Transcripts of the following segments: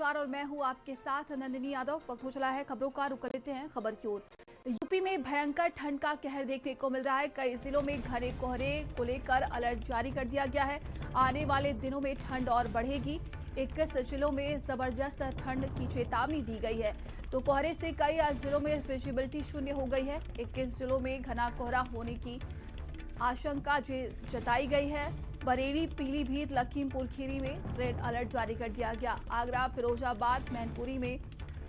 और मैं हूं आपके साथ नंदिनी यादव। वक्त हो चला है खबरों का, रुक लेते हैं खबर की ओर। यूपी में भयंकर ठंड का कहर देखने को मिल रहा है। कई जिलों में घने कोहरे को लेकर अलर्ट जारी कर दिया गया है। आने वाले दिनों में ठंड और बढ़ेगी। 21 जिलों में जबरदस्त ठंड की चेतावनी दी गई है। तो कोहरे से कई जिलों में विजिबिलिटी शून्य हो गई है। 21 जिलों में घना कोहरा होने की आशंका जताई गई है। बरेली, पीलीभीत, लखीमपुर खीरी में रेड अलर्ट जारी कर दिया गया। आगरा, फिरोजाबाद, मैनपुरी में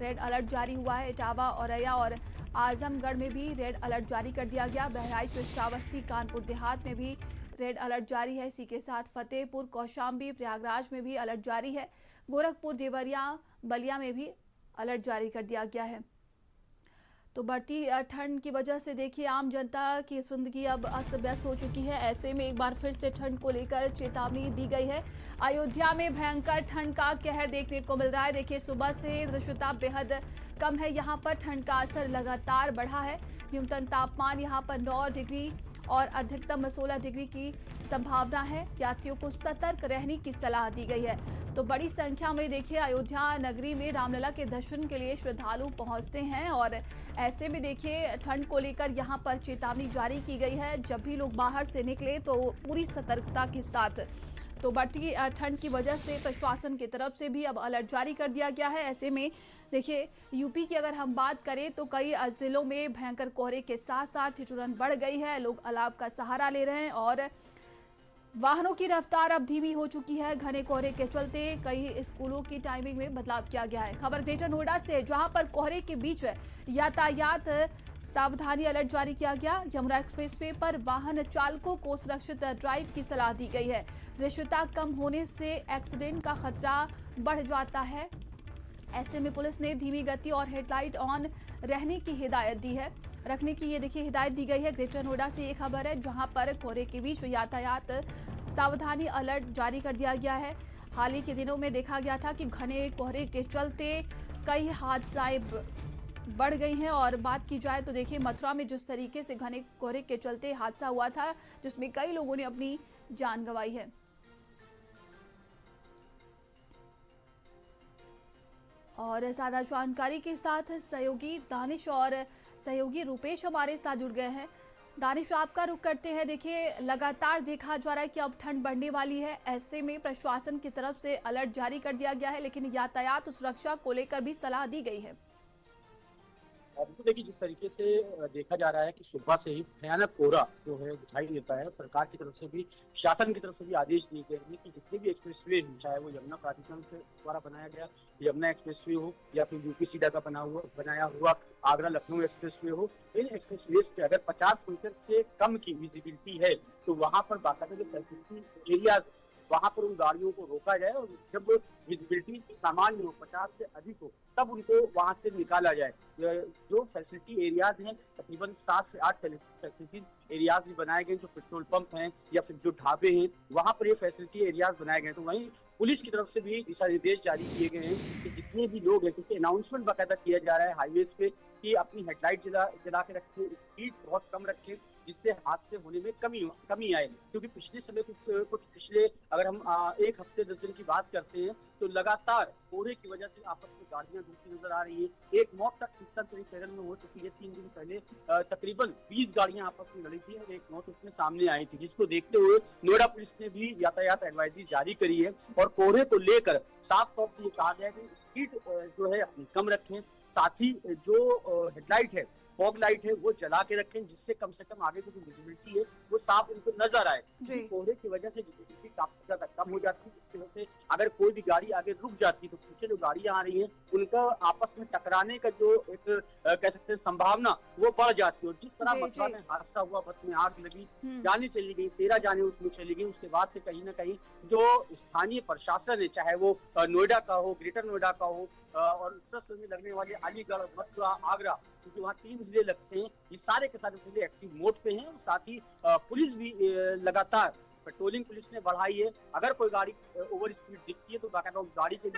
रेड अलर्ट जारी हुआ है। इटावा, औरैया और आजमगढ़ में भी रेड अलर्ट जारी कर दिया गया। बहराइच, श्रावस्ती, कानपुर देहात में भी रेड अलर्ट जारी है। इसी के साथ फतेहपुर, कौशाम्बी, प्रयागराज में भी अलर्ट जारी है। गोरखपुर, देवरिया, बलिया में भी अलर्ट जारी कर दिया गया है। तो बढ़ती ठंड की वजह से देखिए आम जनता की जिंदगी अब अस्त व्यस्त हो चुकी है। ऐसे में एक बार फिर से ठंड को लेकर चेतावनी दी गई है। अयोध्या में भयंकर ठंड का कहर देखने को मिल रहा है। देखिए सुबह से दृश्यता बेहद कम है। यहाँ पर ठंड का असर लगातार बढ़ा है। न्यूनतम तापमान यहाँ पर 9 डिग्री और अधिकतम 16 डिग्री की संभावना है। यात्रियों को सतर्क रहने की सलाह दी गई है। तो बड़ी संख्या में देखिए अयोध्या नगरी में रामलला के दर्शन के लिए श्रद्धालु पहुंचते हैं और ऐसे में देखिए ठंड को लेकर यहां पर चेतावनी जारी की गई है। जब भी लोग बाहर से निकले तो पूरी सतर्कता के साथ। तो बढ़ती ठंड की वजह से प्रशासन की तरफ से भी अब अलर्ट जारी कर दिया गया है। ऐसे में देखिए यूपी की अगर हम बात करें तो कई जिलों में भयंकर कोहरे के साथ साथ ठिठुरन बढ़ गई है। लोग अलाव का सहारा ले रहे हैं और वाहनों की रफ्तार अब धीमी हो चुकी है। घने कोहरे के चलते कई स्कूलों की टाइमिंग में बदलाव किया गया है। खबर ग्रेटर नोएडा से, जहां पर कोहरे के बीच यातायात सावधानी अलर्ट जारी किया गया। यमुना एक्सप्रेसवे पर वाहन चालकों को सुरक्षित ड्राइव की सलाह दी गई है। दृश्यता कम होने से एक्सीडेंट का खतरा बढ़ जाता है। ऐसे में पुलिस ने धीमी गति और हेडलाइट ऑन रहने की हिदायत दी है, रखने की ये देखिए हिदायत दी गई है। ग्रेटर नोएडा से ये खबर है, जहां पर कोहरे के बीच यातायात सावधानी अलर्ट जारी कर दिया गया है। हाल ही के दिनों में देखा गया था कि घने कोहरे के चलते कई हादसाएं बढ़ गई हैं। और बात की जाए तो देखिए मथुरा में जिस तरीके से घने कोहरे के चलते हादसा हुआ था, जिसमें कई लोगों ने अपनी जान गंवाई है। और ज्यादा जानकारी के साथ सहयोगी दानिश और सहयोगी रुपेश हमारे साथ जुड़ गए हैं। दानिश, आपका रुख करते हैं। देखिए लगातार देखा जा रहा है कि अब ठंड बढ़ने वाली है। ऐसे में प्रशासन की तरफ से अलर्ट जारी कर दिया गया है, लेकिन यातायात सुरक्षा को लेकर भी सलाह दी गई है। तो देखिए जिस तरीके से देखा जा रहा है कि सुबह से ही भयानक कोहरा जो है दिखाई देता है। सरकार की तरफ से भी, शासन की तरफ से भी आदेश दिए गए हैं कि जितने भी एक्सप्रेसवे हैं, चाहे वो यमुना प्राधिकरण के द्वारा बनाया गया यमुना एक्सप्रेसवे हो या फिर यूपी सीडा का बनाया हुआ आगरा लखनऊ एक्सप्रेसवे हो, इन एक्सप्रेसवे पे अगर 50 मीटर से कम की विजिबिलिटी है तो वहां पर बाकायदा जो फैसिलिटी एरिया वहां पर उन गाड़ियों को रोका जाए और जब विजिबिलिटी सामान्य हो, 50 से अधिक हो, तब उनको वहां से निकाला जाए। जो फैसिलिटी एरियाज हैं, तकरीबन 7 से 8 फैसिलिटी एरियाज भी बनाए गए। जो पेट्रोल पंप हैं या फिर जो ढाबे हैं, वहां पर ये फैसिलिटी एरियाज बनाए गए। तो वहीं पुलिस की तरफ से भी दिशा निर्देश जारी किए गए हैं कि जितने भी लोग हैं, क्योंकि अनाउंसमेंट बाकायदा किया जा रहा है हाईवेज पे कि अपनी हेडलाइट जला के रखें, स्पीड बहुत कम रखें, जिससे हादसे होने में कमी आए। क्योंकि पिछले समय कुछ पिछले अगर हम 1 हफ्ते 10 दिन की बात करते हैं तो लगातार कोहरे की वजह से आपस में गाड़ियां घूमती नजर आ रही है। एक मौत तक केरल में हो चुकी है। 3 दिन पहले तकरीबन 20 गाड़ियां आपस में लड़ी थी और एक मौत उसमें सामने आई थी, जिसको देखते हुए नोएडा पुलिस ने भी यातायात एडवाइजरी जारी करी है और कोहरे को लेकर साफ तौर से ये कहा गया है कि स्पीड जो है अपनी कम रखें। साथ ही जो हेडलाइट है, फॉग लाइट है, वो जला के रखें, जिससे कम से कम आगे की जो विजिबिलिटी है वो साफ उनको नजर आए। कोहरे की वजह से विजिबिलिटी काफी ज्यादा कम हो जाती है, जिसकी वजह से अगर कोई भी गाड़ी आगे रुक जाती है तो पीछे जो गाड़ियां आ रही हैं उनका आपस में टकराने का जो एक कह सकते हैं संभावना वो बढ़ जाती है। और जिस तरह मथुरा में हादसा हुआ, बस में आग लगी, जाने चली गई, 13 जाने उसमें चली गई, उसके बाद से कहीं ना कहीं जो स्थानीय प्रशासन है, चाहे वो नोएडा का हो, ग्रेटर नोएडा का हो और एक्सप्रेसवे में लगने वाले अलीगढ़, मथुरा, आगरा, क्योंकि वहाँ 3 जिले लगते हैं, ये सारे के सारे जिले एक्टिव मोड पे हैं। और साथ ही पुलिस भी लगातार पेट्रोलिंग पुलिस ने बढ़ाई है। अगर कोई गाड़ी ओवर स्पीड दिखती है तो बाकायदा गाड़ी को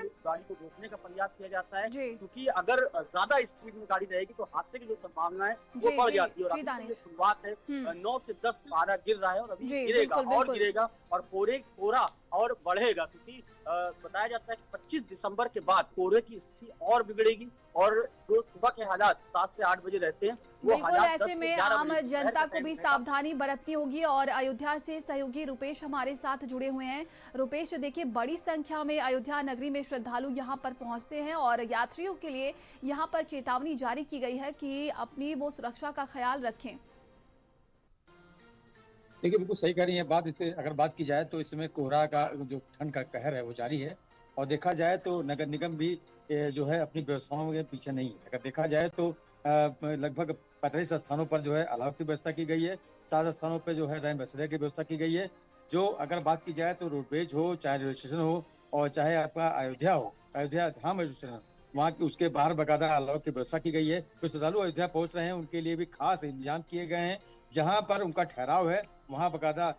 रोकने का प्रयास किया जाता है, क्योंकि अगर ज्यादा स्पीड में गाड़ी रहेगी तो हादसे की जो संभावना है वो बढ़ जाती है। और अभी शुरुआत है, 9 से 10 पारा गिर रहा है और अभी गिरेगा और गिरेगा और कोहरा और बढ़ेगा, क्योंकि बताया जाता है कि 25 दिसंबर के बाद कोहरे की स्थिति और बिगड़ेगी और जो सुबह के हालात 7 से 8 बजे रहते हैं वो बिल्कुल, हालात 10 ऐसे से में 11 आम बजे दोपहर जनता के को टाइम भी रहेगा। सावधानी बरतनी होगी और अयोध्या से सहयोगी रुपेश हमारे साथ जुड़े हुए हैं। रुपेश, देखिए बड़ी संख्या में अयोध्या नगरी में श्रद्धालु यहां पर पहुंचते हैं और यात्रियों के लिए यहां पर चेतावनी जारी की गई है कि अपनी वो सुरक्षा का ख्याल रखें। देखिए, बिल्कुल सही कह रही हैं बात। इसे अगर बात की जाए तो इस समय कोहरा का जो ठंड का कहर है वो जारी है और देखा जाए तो नगर निगम भी जो है अपनी व्यवस्थाओं के पीछे नहीं है। अगर देखा जाए तो लगभग 45 स्थानों पर जो है अलाव की व्यवस्था की गई है, 7 स्थानों पर जो है रैन बसेरे की व्यवस्था की गई है। जो अगर बात की जाए तो रोडवेज हो, चाहे रेलवे स्टेशन हो और चाहे आपका अयोध्या हो, अयोध्या धाम रेलवे स्टेशन, वहाँ उसके बाहर बाकायदा अलाव की व्यवस्था की गई है। जो श्रद्धालु अयोध्या पहुंच रहे हैं उनके लिए भी खास इंतजाम किए गए हैं। जहाँ पर उनका ठहराव है वहाँ बाकायदा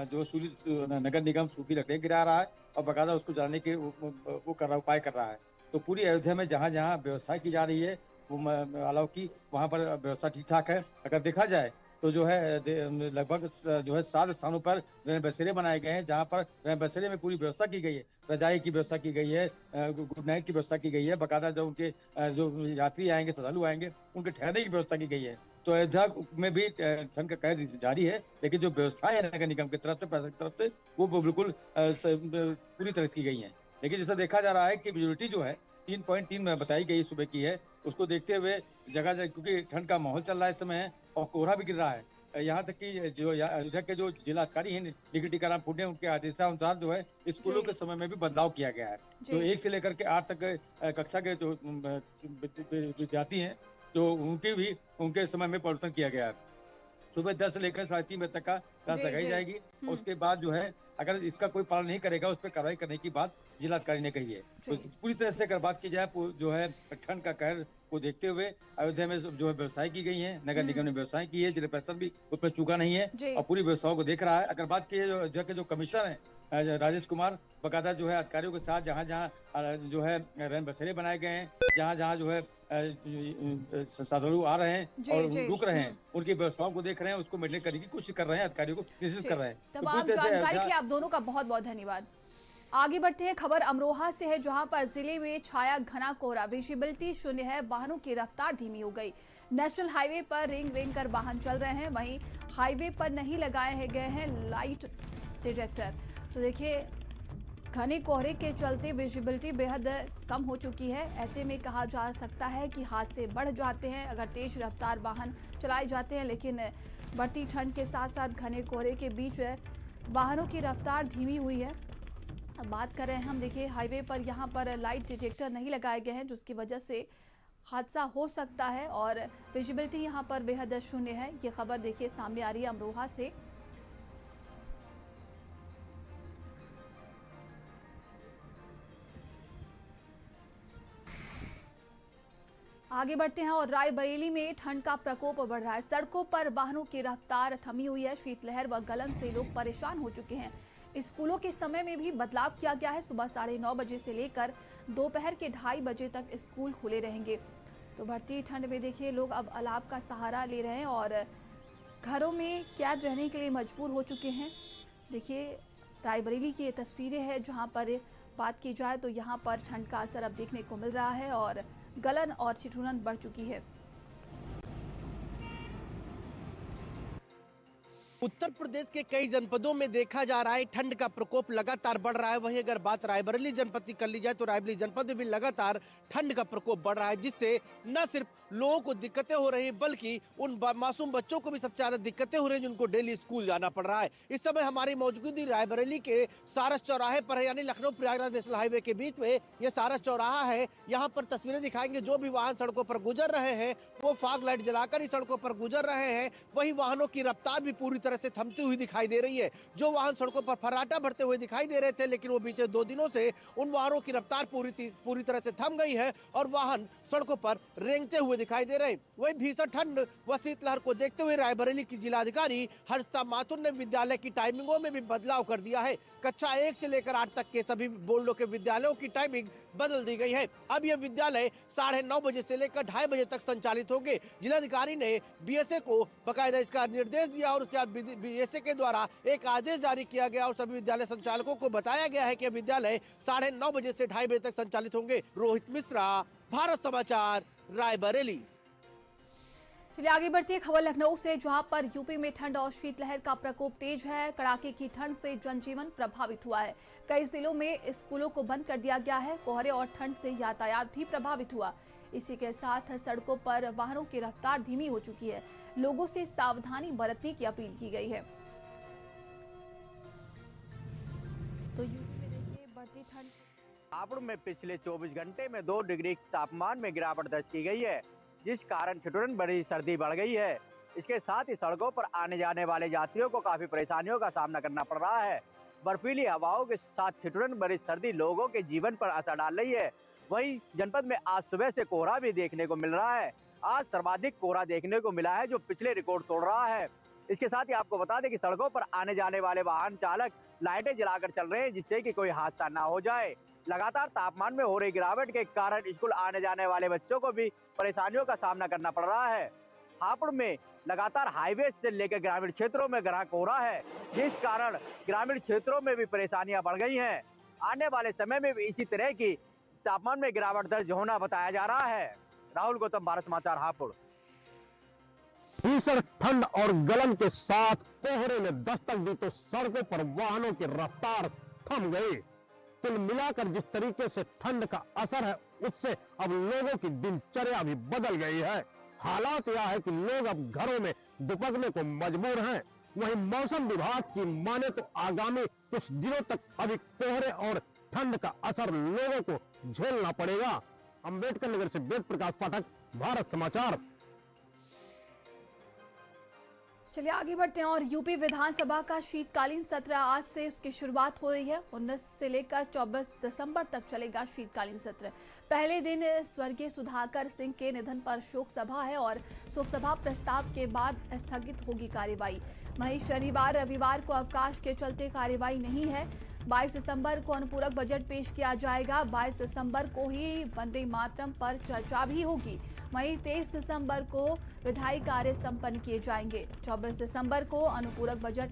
जो नगर निगम सूखी लकड़ियाँ गिरा रहा है और बाकायदा उसको जलाने के वो कर रहा उपाय कर रहा है। तो पूरी अयोध्या में जहाँ जहाँ व्यवस्था की जा रही है वो अलाव की, वहाँ पर व्यवस्था ठीक ठाक है। अगर देखा जाए तो जो है लगभग जो है 7 स्थानों पर रैन बसेरे बनाए गए हैं, जहाँ पर रैन बसेरे में पूरी व्यवस्था की गई है। रजाई की व्यवस्था की गई है, गुड नाइट की व्यवस्था की गई है। बाकायदा जो उनके जो यात्री आएंगे, श्रद्धालु आएंगे, उनके ठहरने की व्यवस्था की गई है। तो अयोध्या में भी ठंड का कहर जारी है, लेकिन जो व्यवस्थाएं है नगर निगम की तरफ से, प्रशासन की तरफ से, वो बिल्कुल पूरी तरह की गई हैं। लेकिन जैसा देखा जा रहा है कि विजिबिलिटी जो है 3.3 में बताई गई सुबह की है, उसको देखते हुए जगह जगह क्योंकि ठंड का माहौल चल रहा है इस समय और कोहरा भी गिर रहा है। यहाँ तक कि जो अयोध्या के जो जिला अधिकारी हैं निखिल टीकाराम पुण्य, उनके आदेशानुसार जो है स्कूलों जी के समय में भी बदलाव किया गया है। जी। तो 1 से लेकर के 8 तक कक्षा के जो विद्यार्थी हैं, जो उनके समय में परिवर्तन किया गया है। सुबह 10 से लेकर 3:30 बजे तक का क्लास जी लगाई जी। जाएगी और उसके बाद जो है अगर इसका कोई पालन नहीं करेगा उस पर कार्रवाई करने की बात जिलाधिकारी ने कही है। तो जी पूरी तरह से अगर बात की जाए जो है ठंड का कहर को देखते हुए अयोध्या में जो है व्यवस्थाएं की गई हैं, नगर निगम ने व्यवस्थाएं की है, जिला प्रशासन भी उसमें चूका नहीं है जी और पूरी व्यवस्थाओं को देख रहा है। अगर बात की जाए अयोध्या के जो कमिश्नर हैं राजेश कुमार, बाकायदा जो है अधिकारियों के साथ जहाँ जहाँ जो है रैन बसेरे बनाए गए हैं, जहाँ जहाँ जो है श्रद्धालु आ रहे हैं जी और जी। रुक रहे हैं, उनकी व्यवस्थाओं को देख रहे हैं, उसको मेंटेन करने की कोशिश कर रहे हैं, अधिकारियों को निर्देशित कर रहे हैं। तो पूरी तमाम तरह से जानकारी के अयोध्या लिए आप दोनों का बहुत बहुत धन्यवाद। आगे बढ़ते हैं, खबर अमरोहा से है जहां पर जिले में छाया घना कोहरा, विजिबिलिटी शून्य है, वाहनों की रफ्तार धीमी हो गई। नेशनल हाईवे पर रेंग रेंग कर वाहन चल रहे हैं, वहीं हाईवे पर नहीं लगाए गए हैं लाइट डिटेक्टर। तो देखिए घने कोहरे के चलते विजिबिलिटी बेहद कम हो चुकी है। ऐसे में कहा जा सकता है कि हादसे बढ़ जाते हैं अगर तेज रफ्तार वाहन चलाए जाते हैं, लेकिन बढ़ती ठंड के साथ साथ घने कोहरे के बीच वाहनों की रफ्तार धीमी हुई है। अब बात कर रहे हैं हम, देखिए हाईवे पर यहाँ पर लाइट डिटेक्टर नहीं लगाए गए हैं जिसकी वजह से हादसा हो सकता है और विजिबिलिटी यहाँ पर बेहद शून्य है। ये खबर देखिए सामने आ रही है अमरोहा से। आगे बढ़ते हैं और रायबरेली में ठंड का प्रकोप बढ़ रहा है। सड़कों पर वाहनों की रफ्तार थमी हुई है। शीतलहर व गलन से लोग परेशान हो चुके हैं। स्कूलों के समय में भी बदलाव किया गया है। सुबह 9:30 बजे से लेकर दोपहर के 2:30 बजे तक स्कूल खुले रहेंगे। तो बढ़ती ठंड में देखिए लोग अब अलाव का सहारा ले रहे हैं और घरों में कैद रहने के लिए मजबूर हो चुके हैं। देखिए रायबरेली की ये तस्वीरें हैं जहां पर बात की जाए तो यहाँ पर ठंड का असर अब देखने को मिल रहा है और गलन और ठिठुरन बढ़ चुकी है। उत्तर प्रदेश के कई जनपदों में देखा जा रहा है ठंड का प्रकोप लगातार बढ़ रहा है। वहीं अगर बात रायबरेली जनपद की कर ली जाए तो रायबरेली जनपद में भी लगातार ठंड का प्रकोप बढ़ रहा है, जिससे न सिर्फ लोगों को दिक्कतें हो रही हैं बल्कि उन मासूम बच्चों को भी सबसे ज्यादा दिक्कतें हो रही हैं जिनको डेली स्कूल जाना पड़ रहा है। इस समय हमारी मौजूदगी रायबरेली के सारस चौराहे पर है, यानी लखनऊ प्रयागराज नेशनल हाईवे के बीच में ये सारस चौराहा है। यहाँ पर तस्वीरें दिखाएंगे, जो भी वाहन सड़कों पर गुजर रहे हैं वो फाग लाइट जलाकर ही सड़कों पर गुजर रहे हैं। वही वाहनों की रफ्तार भी पूरी तरह से थमती हुई दिखाई दे रही है। जो वाहन सड़कों पर फर्राटा भरते हुए दिखाई दे रहे थे, लेकिन वो बीते 2 दिनों से उन वाहनों की रफ्तार पूरी तरह से थम गई है और वाहन सड़कों पर रेंगते हुए दिखाई दे रहे हैं। वही भीषण ठंड व शीतलहर को देखते हुए रायबरेली की जिलाधिकारी हर्षिता माथुर ने विद्यालय की टाइमिंगों में भी बदलाव कर दिया है। कक्षा 1 से लेकर 8 तक के सभी बोर्डों के विद्यालयों की टाइमिंग बदल दी गई है। अब यह विद्यालय 9:30 बजे से लेकर 2:30 बजे तक संचालित होंगे। जिलाधिकारी ने बीएसए को बकायदा इसका निर्देश दिया और उसके बाद बीएसए के द्वारा एक आदेश जारी किया गया और सभी विद्यालय संचालकों को बताया गया है कि विद्यालय 9:30 बजे से 2:30 बजे तक संचालित होंगे। रोहित मिश्रा, भारत समाचार, रायबरेली। चलिए आगे बढ़ती है खबर लखनऊ से, जहां पर यूपी में ठंड और शीतलहर का प्रकोप तेज है। कड़ाके की ठंड से जनजीवन प्रभावित हुआ है। कई जिलों में स्कूलों को बंद कर दिया गया है। कोहरे और ठंड से यातायात भी प्रभावित हुआ। इसी के साथ सड़कों पर वाहनों की रफ्तार धीमी हो चुकी है। लोगों से सावधानी बरतने की अपील की गई है। तो यूपी में देखिए बढ़ती ठंड। हापुड़ में पिछले 24 घंटे में 2 डिग्री तापमान में गिरावट दर्ज की गई है, जिस कारण ठिठुरन बड़ी सर्दी बढ़ गई है। इसके साथ ही सड़कों पर आने जाने वाले यात्रियों को काफी परेशानियों का सामना करना पड़ रहा है। बर्फीली हवाओं के साथ ठिठुरन बड़ी सर्दी लोगों के जीवन पर असर डाल रही है। वहीं जनपद में आज सुबह से कोहरा भी देखने को मिल रहा है। आज सर्वाधिक कोहरा देखने को मिला है, जो पिछले रिकॉर्ड तोड़ रहा है। इसके साथ ही आपको बता दें कि सड़कों पर आने जाने वाले वाहन चालक लाइटें जलाकर चल रहे हैं, जिससे कि कोई हादसा ना हो जाए। लगातार तापमान में हो रही गिरावट के कारण स्कूल आने जाने वाले बच्चों को भी परेशानियों का सामना करना पड़ रहा है। हापुड़ में लगातार हाईवे से लेकर ग्रामीण क्षेत्रों में घना कोहरा है, जिस कारण ग्रामीण क्षेत्रों में भी परेशानियां बढ़ गई हैं। आने वाले समय में भी इसी तरह की तापमान में गिरावट दर्ज होना बताया जा रहा है। राहुल गौतम, भारत समाचार, हापुड़। भीषण ठंड और गलन के साथ कोहरे ने दस्तक दी तो सड़कों पर वाहनों की रफ्तार थम गई। कुल मिलाकर जिस तरीके से ठंड का असर है, उससे अब लोगों की दिनचर्या भी बदल गई है। हालात यह है कि लोग अब घरों में दुपकने को मजबूर हैं। वहीं मौसम विभाग की माने तो आगामी कुछ दिनों तक अभी कोहरे और ठंड का असर लोगों को झेलना पड़ेगा। अंबेडकर नगर से वेद प्रकाश पाठक, भारत समाचार। चलिए आगे बढ़ते हैं और यूपी विधानसभा का शीतकालीन सत्र आज से उसकी शुरुआत हो रही है। 19 से लेकर 24 दिसंबर तक चलेगा शीतकालीन सत्र। पहले दिन स्वर्गीय सुधाकर सिंह के निधन पर शोक सभा है और शोक सभा प्रस्ताव के बाद स्थगित होगी कार्यवाही। वहीं शनिवार रविवार को अवकाश के चलते कार्यवाही नहीं है। 22 दिसंबर को अनुपूरक बजट पेश किया जाएगा। 22 दिसंबर को ही वंदे मातरम पर चर्चा भी होगी। वहीं 23 दिसंबर को विधायी कार्य संपन्न किए जाएंगे। 24 दिसंबर को अनुपूरक बजट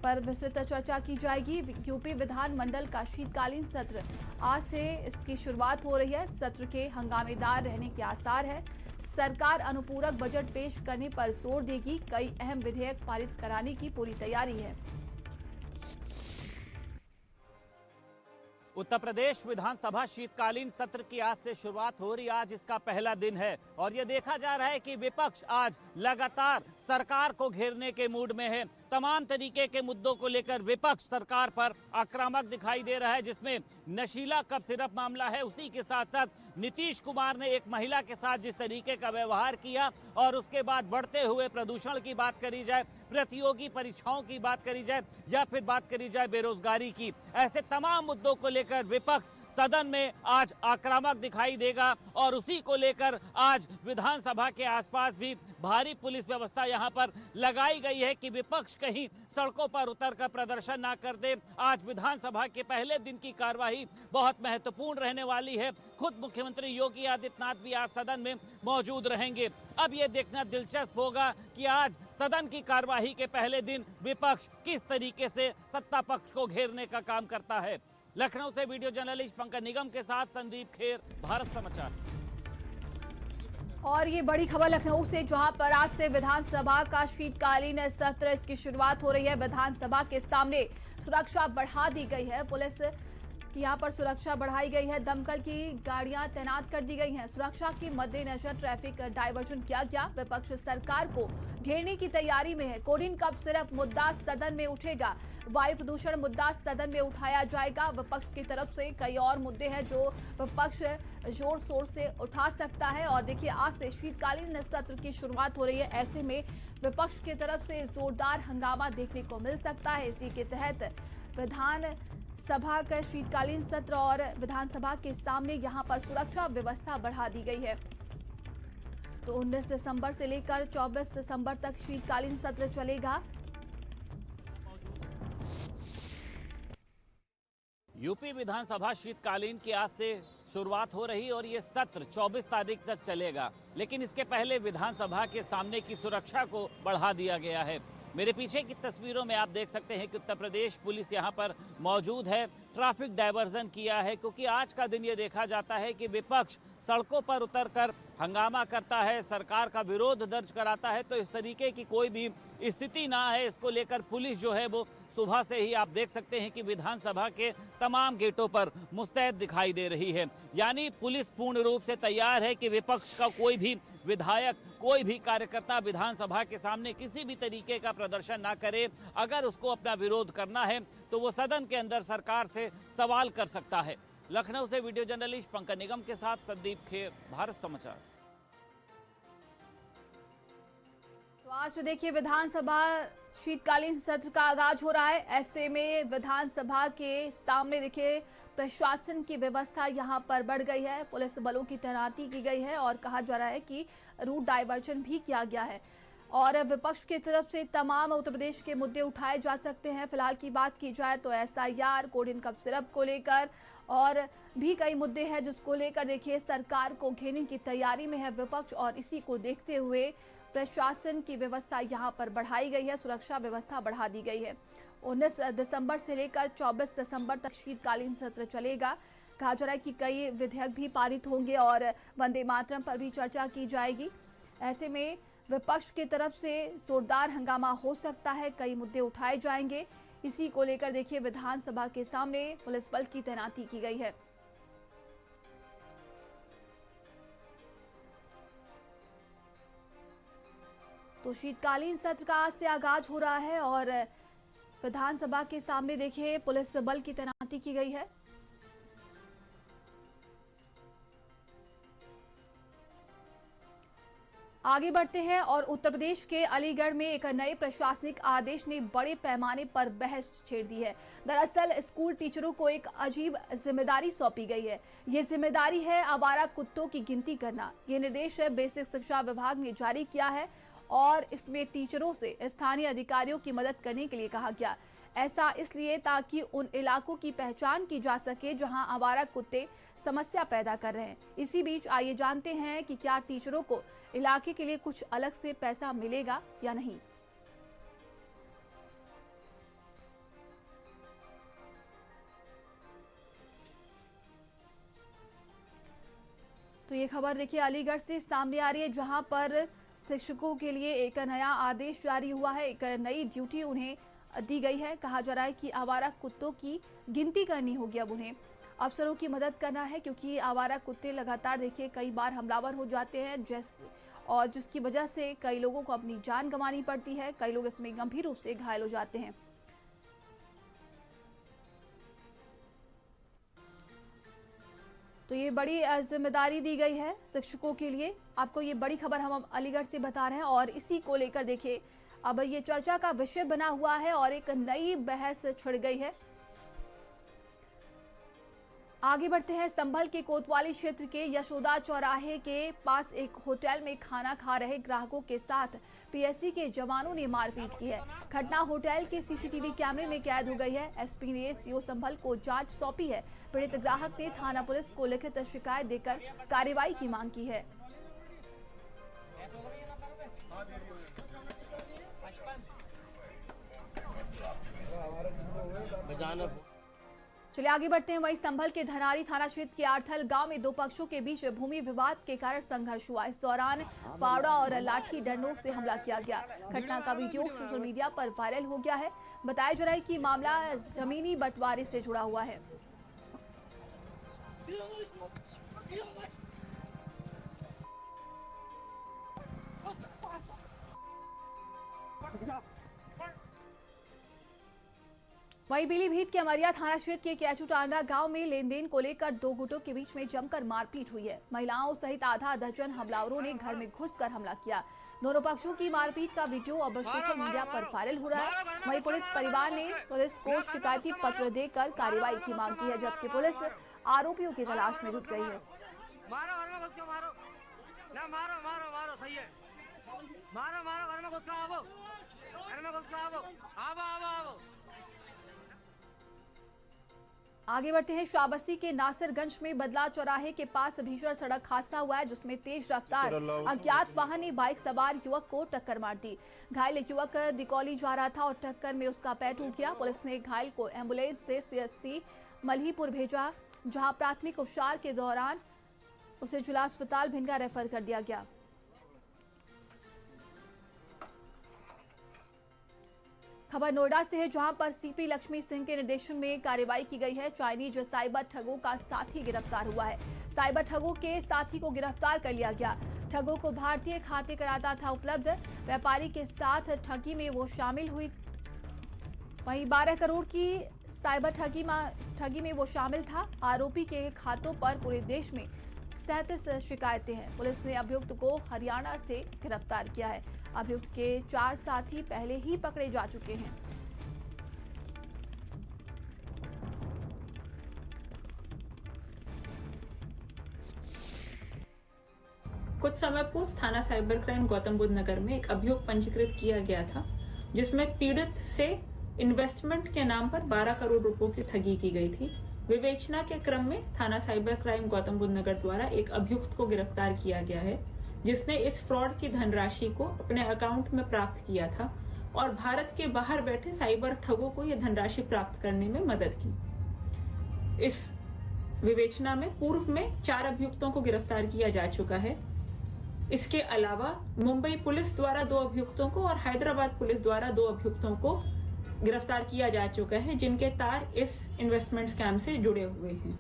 पर विस्तृत चर्चा की जाएगी। यूपी विधानमंडल का शीतकालीन सत्र आज से इसकी शुरुआत हो रही है। सत्र के हंगामेदार रहने के आसार है। सरकार अनुपूरक बजट पेश करने पर जोर देगी। कई अहम विधेयक पारित कराने की पूरी तैयारी है। उत्तर प्रदेश विधानसभा शीतकालीन सत्र की आज से शुरुआत हो रही है। आज इसका पहला दिन है और ये देखा जा रहा है कि विपक्ष आज लगातार सरकार को घेरने के मूड में है। तमाम तरीके के मुद्दों को लेकर विपक्ष सरकार पर आक्रामक दिखाई दे रहा है, जिसमें नशीला कप सिरप मामला है। उसी के साथ साथ नीतीश कुमार ने एक महिला के साथ जिस तरीके का व्यवहार किया और उसके बाद बढ़ते हुए प्रदूषण की बात करी जाए, प्रतियोगी परीक्षाओं की बात करी जाए या फिर बात करी जाए बेरोजगारी की, ऐसे तमाम मुद्दों को लेकर विपक्ष सदन में आज आक्रामक दिखाई देगा। और उसी को लेकर आज विधानसभा के आसपास भी भारी पुलिस व्यवस्था यहां पर लगाई गई है कि विपक्ष कहीं सड़कों पर उतरकर प्रदर्शन ना कर दे। आज विधानसभा के पहले दिन की कार्यवाही बहुत महत्वपूर्ण रहने वाली है। खुद मुख्यमंत्री योगी आदित्यनाथ भी आज सदन में मौजूद रहेंगे। अब ये देखना दिलचस्प होगा कि आज सदन की कार्यवाही के पहले दिन विपक्ष किस तरीके से सत्ता पक्ष को घेरने का काम करता है। लखनऊ से वीडियो जर्नलिस्ट पंकज निगम के साथ संदीप खेर, भारत समाचार। और ये बड़ी खबर लखनऊ से, जहां पर आज से विधानसभा का शीतकालीन सत्र इसकी शुरुआत हो रही है। विधानसभा के सामने सुरक्षा बढ़ा दी गई है। पुलिस की यहां पर सुरक्षा बढ़ाई गई है। दमकल की गाड़ियां तैनात कर दी गई हैं। सुरक्षा के मद्देनजर ट्रैफिक डायवर्जन किया गया। विपक्ष सरकार को घेरने की तैयारी में है। कोरिन कप सिरप मुद्दा सदन में उठेगा। वायु प्रदूषण मुद्दा सदन में उठाया जाएगा। विपक्ष की तरफ से कई और मुद्दे हैं जो विपक्ष जोर शोर से उठा सकता है। और देखिए आज से शीतकालीन सत्र की शुरुआत हो रही है। ऐसे में विपक्ष की तरफ से जोरदार हंगामा देखने को मिल सकता है। इसी के तहत विधान सभा का शीतकालीन सत्र और विधानसभा के सामने यहां पर सुरक्षा व्यवस्था बढ़ा दी गई है। तो 19 दिसंबर से लेकर 24 दिसंबर तक शीतकालीन सत्र चलेगा। यूपी विधानसभा शीतकालीन की आज से शुरुआत हो रही और ये सत्र 24 तारीख तक चलेगा। लेकिन इसके पहले विधानसभा के सामने की सुरक्षा को बढ़ा दिया गया है। मेरे पीछे की तस्वीरों में आप देख सकते हैं कि उत्तर प्रदेश पुलिस यहाँ पर मौजूद है। ट्रैफिक डायवर्जन किया है क्योंकि आज का दिन ये देखा जाता है कि विपक्ष सड़कों पर उतरकर हंगामा करता है, सरकार का विरोध दर्ज कराता है। तो इस तरीके की कोई भी स्थिति ना है, इसको लेकर पुलिस जो है वो सुबह से ही आप देख सकते हैं कि विधानसभा के तमाम गेटों पर मुस्तैद दिखाई दे रही है। यानी पुलिस पूर्ण रूप से तैयार है कि विपक्ष का कोई भी विधायक, कोई भी कार्यकर्ता विधानसभा के सामने किसी भी तरीके का प्रदर्शन ना करे। अगर उसको अपना विरोध करना है तो वो सदन के अंदर सरकार से सवाल कर सकता है। लखनऊ से वीडियो जर्नलिस्ट पंकज निगम के साथ संदीप खेर, भारत समाचार। तो आज देखिए विधानसभा शीतकालीन सत्र का आगाज हो रहा है। ऐसे में विधानसभा के सामने देखिए प्रशासन की व्यवस्था यहां पर बढ़ गई है, पुलिस बलों की तैनाती की गई है और कहा जा रहा है कि रूट डाइवर्जन भी किया गया है और विपक्ष की तरफ से तमाम उत्तर प्रदेश के मुद्दे उठाए जा सकते हैं। फिलहाल की बात की जाए तो SIR, कोडिन कप सिरप को लेकर और भी कई मुद्दे हैं जिसको लेकर देखिए सरकार को घेरने की तैयारी में है विपक्ष और इसी को देखते हुए प्रशासन की व्यवस्था यहां पर बढ़ाई गई है, सुरक्षा व्यवस्था बढ़ा दी गई है। 19 दिसंबर से लेकर 24 दिसंबर तक शीतकालीन सत्र चलेगा। कहा जा रहा है कि कई विधेयक भी पारित होंगे और वंदे मातरम पर भी चर्चा की जाएगी। ऐसे में विपक्ष की तरफ से जोरदार हंगामा हो सकता है, कई मुद्दे उठाए जाएंगे। इसी को लेकर देखिए विधानसभा के सामने पुलिस बल की तैनाती की गई है। तो शीतकालीन सत्र का आज से आगाज हो रहा है और विधानसभा के सामने देखिए पुलिस बल की तैनाती की गई है। आगे बढ़ते हैं और उत्तर प्रदेश के अलीगढ़ में एक नए प्रशासनिक आदेश ने बड़े पैमाने पर बहस छेड़ दी है। दरअसल स्कूल टीचरों को एक अजीब जिम्मेदारी सौंपी गई है। ये जिम्मेदारी है आवारा कुत्तों की गिनती करना। ये निर्देश बेसिक शिक्षा विभाग ने जारी किया है और इसमें टीचरों से स्थानीय अधिकारियों की मदद करने के लिए कहा गया। ऐसा इसलिए ताकि उन इलाकों की पहचान की जा सके जहां आवारा कुत्ते समस्या पैदा कर रहे हैं। इसी बीच आइए जानते हैं कि क्या टीचरों को इलाके के लिए कुछ अलग से पैसा मिलेगा या नहीं। तो ये खबर देखिए अलीगढ़ से सामने आ रही है जहां पर शिक्षकों के लिए एक नया आदेश जारी हुआ है, एक नई ड्यूटी उन्हें दी गई है। कहा जा रहा है कि आवारा कुत्तों की गिनती करनी होगी, अब उन्हें अफसरों की मदद करना है क्योंकि आवारा कुत्ते लगातार देखिए कई बार हमलावर हो जाते हैं और जिसकी वजह से कई लोगों को अपनी जान गंवानी पड़ती है, कई लोग इसमें गंभीर रूप से घायल हो जाते हैं। तो ये बड़ी जिम्मेदारी दी गई है शिक्षकों के लिए। आपको ये बड़ी खबर हम अलीगढ़ से बता रहे हैं और इसी को लेकर देखिए अब ये चर्चा का विषय बना हुआ है और एक नई बहस छिड़ गई है। आगे बढ़ते हैं। संभल के कोतवाली क्षेत्र के यशोदा चौराहे के पास एक होटल में खाना खा रहे ग्राहकों के साथ PSC के जवानों ने मारपीट की है। घटना होटल के CCTV कैमरे में कैद हो गई है। SP ने CO संभल को जांच सौंपी है। पीड़ित ग्राहक ने थाना पुलिस को लिखित शिकायत देकर कार्रवाई की मांग की है। चलिए आगे बढ़ते हैं। वहीं संभल के धनारी थाना क्षेत्र के आठल गांव में दो पक्षों के बीच भूमि विवाद के कारण संघर्ष हुआ। इस दौरान फावड़ा और लाठी डंडों से हमला किया गया। घटना का वीडियो सोशल मीडिया पर वायरल हो गया है। बताया जा रहा है कि मामला जमीनी बंटवारे से जुड़ा हुआ है। वहीं पीलीभीत के अमरिया थाना क्षेत्र के कैचुटांडा गांव में लेन देन को लेकर दो गुटों के बीच में जमकर मारपीट हुई है। महिलाओं सहित आधा दर्जन हमलावरों ने घर में घुसकर हमला किया। दोनों पक्षों की मारपीट का वीडियो अब सोशल मीडिया पर वायरल हो रहा है। वहीं पीड़ित परिवार ने पुलिस को शिकायती पत्र देकर कार्रवाई की मांग की है, जबकि पुलिस आरोपियों की तलाश में जुट गई है। आगे बढ़ते हैं। श्रावस्ती के नासिरगंज में बदला चौराहे के पास भीषण सड़क हादसा हुआ है, जिसमें तेज रफ्तार अज्ञात वाहन ने बाइक सवार युवक को टक्कर मार दी। घायल युवक दिकौली जा रहा था और टक्कर में उसका पैर टूट गया। पुलिस ने घायल को एम्बुलेंस से सीएचसी मल्हीपुर भेजा, जहां प्राथमिक उपचार के दौरान उसे जिला अस्पताल भिंगा रेफर कर दिया गया। खबर नोएडा से है, जहां पर सीपी लक्ष्मी सिंह के निर्देशन में कार्रवाई की गई है। चाइनीज साइबर ठगों का साथी गिरफ्तार हुआ है। साइबर ठगों के साथी को गिरफ्तार कर लिया गया। ठगों को भारतीय खाते कराता था उपलब्ध। व्यापारी के साथ ठगी में वो शामिल हुई। वहीं 12 करोड़ की साइबर ठगी में वो शामिल था। आरोपी के खातों पर पूरे देश में 37 शिकायतें हैं। पुलिस ने अभियुक्त को हरियाणा से गिरफ्तार किया है। अभियुक्त के 4 साथी पहले ही पकड़े जा चुके हैं। कुछ समय पूर्व थाना साइबर क्राइम गौतम बुद्ध नगर में एक अभियोग पंजीकृत किया गया था, जिसमें पीड़ित से इन्वेस्टमेंट के नाम पर 12 करोड़ रुपयों की ठगी की गई थी। विवेचना के क्रम में थाना साइबर क्राइम गौतम बुद्ध नगर द्वारा एक अभियुक्त को गिरफ्तार किया गया है, जिसने इस फ्रॉड की धनराशि को अपने अकाउंट में प्राप्त किया था और भारत के बाहर बैठे साइबर ठगों को यह धनराशि प्राप्त करने में मदद की। इस विवेचना में पूर्व में 4 अभियुक्तों को गिरफ्तार किया जा चुका है। इसके अलावा मुंबई पुलिस द्वारा 2 अभियुक्तों को और हैदराबाद पुलिस द्वारा 2 अभियुक्तों को गिरफ्तार किया जा चुका है, जिनके तार इस इन्वेस्टमेंट स्कैम से जुड़े हुए हैं।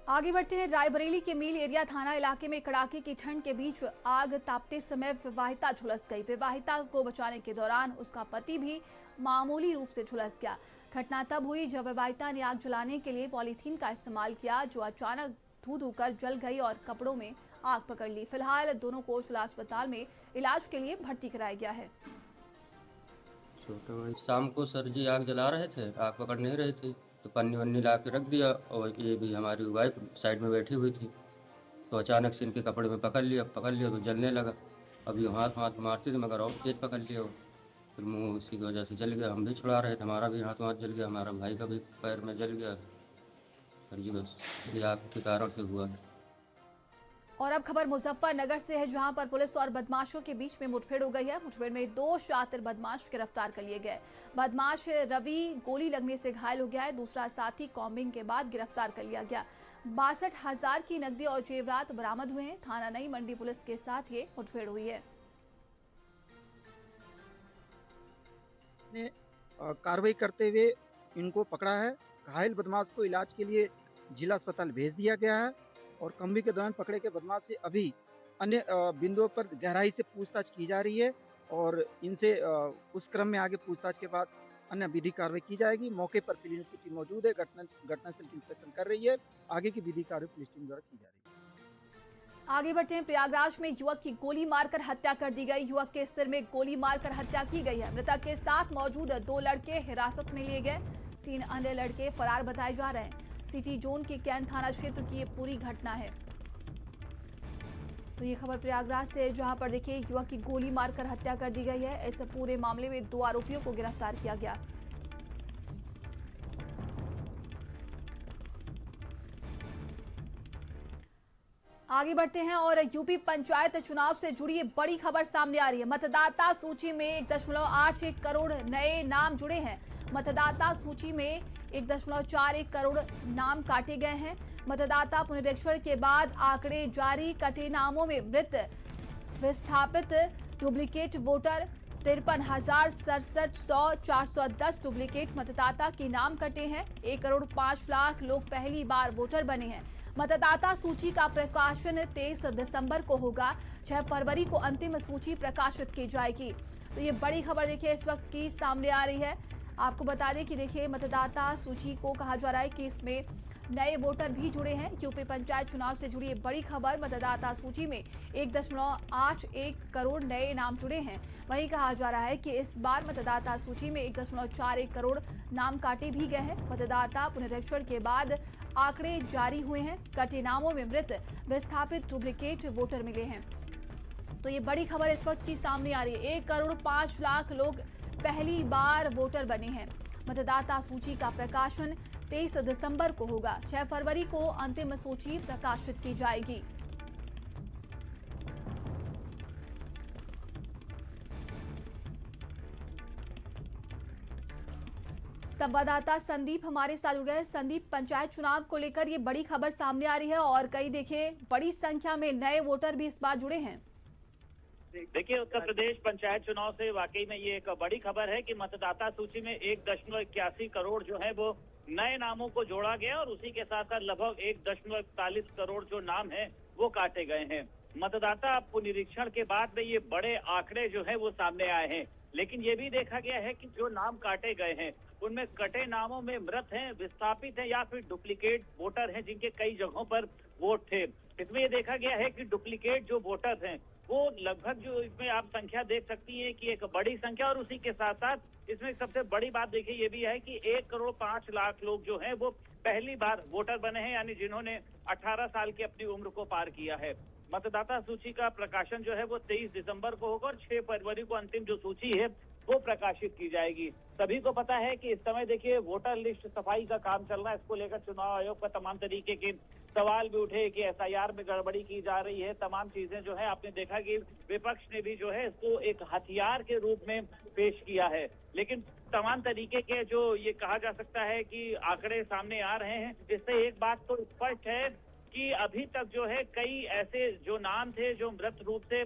आगे बढ़ते हैं। रायबरेली के मील एरिया थाना इलाके में कड़ाके की ठंड के बीच आग तापते समय विवाहिता झुलस गई। विवाहिता को बचाने के दौरान उसका पति भी मामूली रूप से झुलस गया। घटना तब हुई जब विवाहिता ने आग जलाने के लिए पॉलीथीन का इस्तेमाल किया, जो अचानक धू कर जल गई और कपड़ों में आग पकड़ ली। फिलहाल दोनों को जिला अस्पताल में इलाज के लिए भर्ती कराया गया है। शाम को सर जी आग जला रहे थे, आग पकड़ नहीं रही थी, तो पन्नी वन्नी ला के रख दिया और ये भी हमारी वाइफ साइड में बैठी हुई थी, तो अचानक से इनके कपड़े में पकड़ लिया तो जलने लगा। अभी हाथ मारती थी मगर और तेज पकड़ लिया, फिर मुँह उसी की वजह से जल गया। हम भी छुड़ा रहे थे, हमारा भी हाथ जल गया, हमारा भाई का भी पैर में जल गया। सर जी बस ये आग के कारण से हुआ है। और अब खबर मुजफ्फरनगर से है, जहां पर पुलिस और बदमाशों के बीच में मुठभेड़ हो गई है। मुठभेड़ में 2 शातिर बदमाश गिरफ्तार कर लिए गए। बदमाश रवि गोली लगने से घायल हो गया है। दूसरा साथी कॉम्बिंग के बाद गिरफ्तार कर लिया गया। 62,000 की नकदी और जेवरात बरामद हुए हैं। थाना नई मंडी पुलिस के साथ ये मुठभेड़ हुई है। कार्रवाई करते हुए इनको पकड़ा है। घायल बदमाश को इलाज के लिए जिला अस्पताल भेज दिया गया है और कम्बी के दौरान पकड़े गए बदमाश से अभी अन्य बिंदुओं पर गहराई से पूछताछ की जा रही है और इनसे उस क्रम में आगे पूछताछ के बाद अन्य विधि कार्रवाई की जाएगी। मौके पर क्लिनिक की टीम मौजूद है, घटनास्थल की इंस्पेक्शन कर रही है। आगे की विधि कार्रवाई पुलिस टीम द्वारा की जा रही है। आगे बढ़ते हैं। प्रयागराज में युवक की गोली मारकर हत्या कर दी गई। युवक के सिर में गोली मारकर हत्या की गई है। मृतक के साथ मौजूद 2 लड़के हिरासत में लिए गए। 3 अन्य लड़के फरार बताए जा रहे हैं। सिटी जोन के कैंट थाना क्षेत्र की ये पूरी घटना है। तो ये खबर प्रयागराज से है, जहां पर देखिए युवक की गोली मारकर हत्या कर दी गई है। इस पूरे मामले में 2 आरोपियों को गिरफ्तार किया गया। आगे बढ़ते हैं और यूपी पंचायत चुनाव से जुड़ी ये बड़ी खबर सामने आ रही है। मतदाता सूची में 1.81 करोड़ नए नाम जुड़े हैं। मतदाता सूची में 1.41 करोड़ नाम काटे गए हैं। मतदाता पुनरीक्षण के बाद आंकड़े जारी। कटे नामों में मृत विस्थापित डुप्लीकेट वोटर 53,67,410 डुप्लीकेट मतदाता के नाम कटे हैं। 1 करोड़ 5 लाख लोग पहली बार वोटर बने हैं। मतदाता सूची का प्रकाशन 23 दिसंबर को होगा। 6 फरवरी को अंतिम सूची प्रकाशित की जाएगी। तो ये बड़ी खबर देखिए इस वक्त की सामने आ रही है। आपको बता दें कि देखिए मतदाता सूची को कहा जा रहा है कि इसमें नए वोटर भी जुड़े हैं। यूपी पंचायत चुनाव से जुड़ी बड़ी खबर। मतदाता सूची में 1.81 करोड़ नए नाम जुड़े हैं। वहीं कहा जा रहा है कि इस बार मतदाता सूची में 1.41 करोड़ नाम काटे भी गए हैं। मतदाता पुनरीक्षण के बाद आंकड़े जारी हुए हैं। कटे नामों में मृत विस्थापित डुप्लीकेट वोटर मिले हैं। तो ये बड़ी खबर इस वक्त की सामने आ रही है। 1 करोड़ 5 लाख लोग पहली बार वोटर बने हैं। मतदाता सूची का प्रकाशन 23 दिसंबर को होगा। 6 फरवरी को अंतिम सूची प्रकाशित की जाएगी। संवाददाता संदीप हमारे साथ जुड़ गए। संदीप, पंचायत चुनाव को लेकर ये बड़ी खबर सामने आ रही है और कई देखिए बड़ी संख्या में नए वोटर भी इस बार जुड़े हैं। देखिए, उत्तर प्रदेश पंचायत चुनाव से वाकई में ये एक बड़ी खबर है कि मतदाता सूची में 1.81 करोड़ जो है वो नए नामों को जोड़ा गया और उसी के साथ साथ लगभग 1.41 करोड़ जो नाम है वो काटे गए हैं। मतदाता पुनरीक्षण के बाद में ये बड़े आंकड़े जो है वो सामने आए हैं, लेकिन ये भी देखा गया है कि जो नाम काटे गए हैं उनमें कटे नामों में मृत हैं, विस्थापित हैं या फिर डुप्लीकेट वोटर हैं जिनके कई जगहों पर वोट थे। इसमें ये देखा गया है कि डुप्लीकेट जो वोटर हैं वो लगभग जो इसमें आप संख्या देख सकती हैं कि एक बड़ी संख्या, और उसी के साथ साथ इसमें सबसे बड़ी बात देखिए ये भी है कि 1.5 करोड़ लोग जो हैं वो पहली बार वोटर बने हैं, यानी जिन्होंने 18 साल की अपनी उम्र को पार किया है। मतदाता सूची का प्रकाशन जो है वो 23 दिसंबर को होगा और 6 फरवरी को अंतिम जो सूची है वो प्रकाशित की जाएगी। सभी को पता है कि इस समय देखिए वोटर लिस्ट सफाई का काम चल रहा है। इसको लेकर चुनाव आयोग का तमाम तरीके के सवाल भी उठे कि एसआईआर में गड़बड़ी की जा रही है। तमाम चीजें जो है आपने देखा कि विपक्ष ने भी जो है इसको एक हथियार के रूप में पेश किया है, लेकिन तमाम तरीके के जो ये कहा जा सकता है कि आंकड़े सामने आ रहे हैं, इससे एक बात तो स्पष्ट है कि अभी तक जो है कई ऐसे जो नाम थे जो मृत रूप से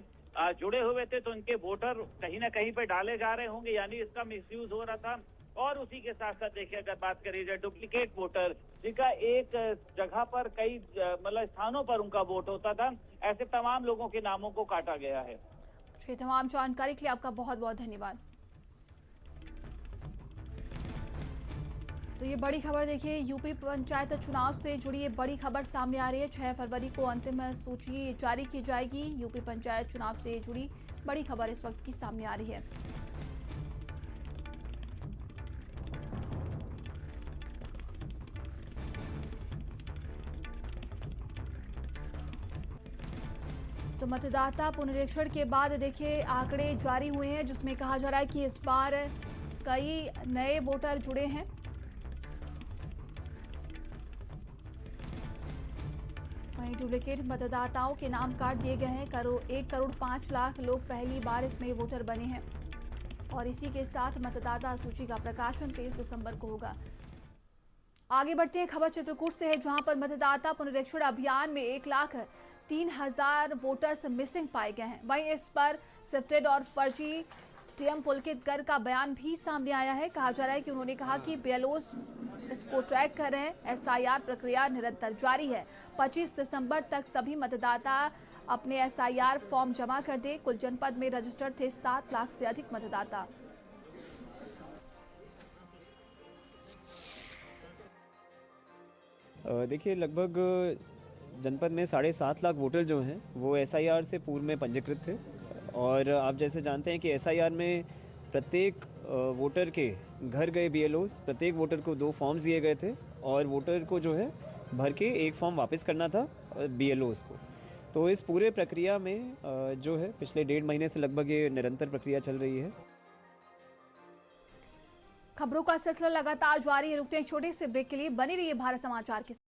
जुड़े हुए थे, तो इनके वोटर कहीं ना कहीं पे डाले जा रहे होंगे, यानी इसका मिसयूज हो रहा था। और उसी के साथ साथ देखिए अगर बात करी जाए डुप्लीकेट वोटर जिनका एक जगह पर कई मतलब स्थानों पर उनका वोट होता था, ऐसे तमाम लोगों के नामों को काटा गया है। तमाम जानकारी के लिए आपका बहुत बहुत धन्यवाद। तो ये बड़ी खबर देखिए, यूपी पंचायत चुनाव से जुड़ी ये बड़ी खबर सामने आ रही है। 6 फरवरी को अंतिम सूची जारी की जाएगी। यूपी पंचायत चुनाव से जुड़ी बड़ी खबर इस वक्त की सामने आ रही है। तो मतदाता पुनरीक्षण के बाद देखिए आंकड़े जारी हुए हैं जिसमें कहा जा रहा है कि इस बार कई नए वोटर जुड़े हैं। वहीं डुप्लीकेट मतदाताओं के नाम काट दिए गए हैं। 1.5 करोड़ लोग पहली बार इसमें वोटर बने हैं और इसी के साथ मतदाता सूची का प्रकाशन 23 दिसंबर को होगा। आगे बढ़ते हैं, खबर चित्रकूट से है जहां पर मतदाता पुनरीक्षण अभियान में 1,03,000 वोटर्स मिसिंग पाए गए हैं। वहीं इस पर शिफ्टेड और फर्जी टीएम पुलकित गर्ग का बयान भी सामने आया है। कहा जा रहा है कि उन्होंने कहा कि बीएलओस इसको ट्रैक कर रहे हैं। एसआईआर प्रक्रिया निरंतर जारी है। 25 दिसंबर तक सभी मतदाता अपने एसआईआर फॉर्म जमा कर दें। कुल जनपद में रजिस्टर्ड थे 7 लाख से अधिक मतदाता। देखिए लगभग जनपद में 7.5 लाख वोटर जो हैं वो एसआईआर से पूर्व में पंजीकृत थे और आप जैसे जानते हैं कि एसआईआर में प्रत्येक वोटर के घर गए बीएलओस, प्रत्येक वोटर को 2 फॉर्म्स दिए गए थे और वोटर को जो है भर के एक फॉर्म वापस करना था बीएलओस को। तो इस पूरे प्रक्रिया में जो है पिछले 1.5 महीने से लगभग ये निरंतर प्रक्रिया चल रही है। खबरों का सिलसिला लगातार जारी है। रुकते हैं एक छोटे से ब्रेक के लिए, बने रहिए भारत समाचार के साथ।